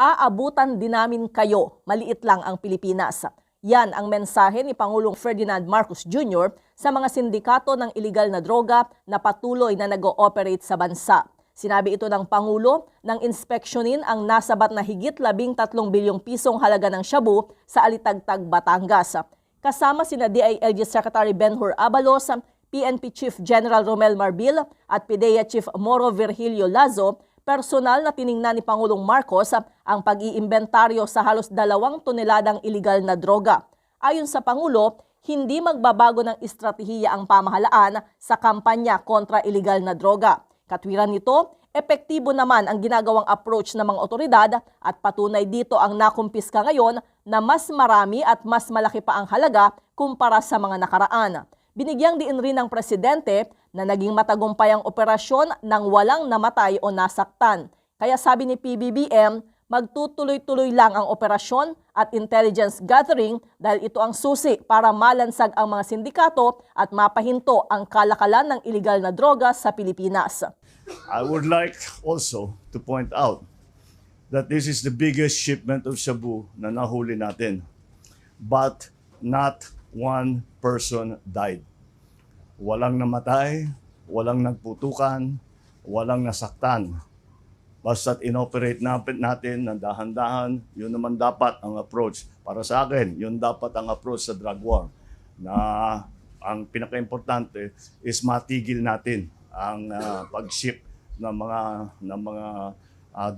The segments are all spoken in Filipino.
Aabutan din namin kayo, maliit lang ang Pilipinas. Yan ang mensahe ni Pangulong Ferdinand Marcos Jr. sa mga sindikato ng iligal na droga na patuloy na nag-ooperate sa bansa. Sinabi ito ng Pangulo nang inspeksyonin ang nasabat na higit 13 bilyong pisong halaga ng shabu sa Alitagtag, Batangas. Kasama sina DILG Secretary Benhur Abalos, PNP Chief General Romel Marbil at PDEA Chief Moro Virgilio Lazo. Personal na tiningnan ni Pangulong Marcos ang pag-iimbentaryo sa halos 2 toneladang iligal na droga. Ayon sa Pangulo, hindi magbabago ng estratehiya ang pamahalaan sa kampanya kontra iligal na droga. Katwiran nito, epektibo naman ang ginagawang approach ng mga otoridad at patunay dito ang nakumpiska ngayon na mas marami at mas malaki pa ang halaga kumpara sa mga nakaraan. Binigyang diin rin ng presidente na naging matagumpay ang operasyon nang walang namatay o nasaktan. Kaya sabi ni PBBM, magtutuloy-tuloy lang ang operasyon at intelligence gathering dahil ito ang susi para malansag ang mga sindikato at mapahinto ang kalakalan ng iligal na droga sa Pilipinas. I would like also to point out that this is the biggest shipment of shabu na nahuli natin. But not one person died. Walang namatay, walang nagputukan, walang nasaktan. Basta't inoperate natin ng dahan-dahan, yun naman dapat ang approach. Para sa akin, yun dapat ang approach sa drug war. Na ang pinaka-importante is matigil natin ang pag-ship ng mga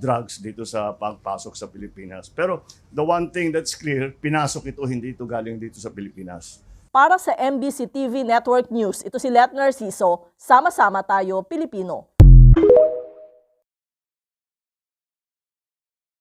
drugs dito sa pagpasok sa Pilipinas. Pero the one thing that's clear, pinasok ito, hindi ito galing dito sa Pilipinas. Para sa MBC TV Network News, ito si Let Narciso, sama-sama tayo Pilipino.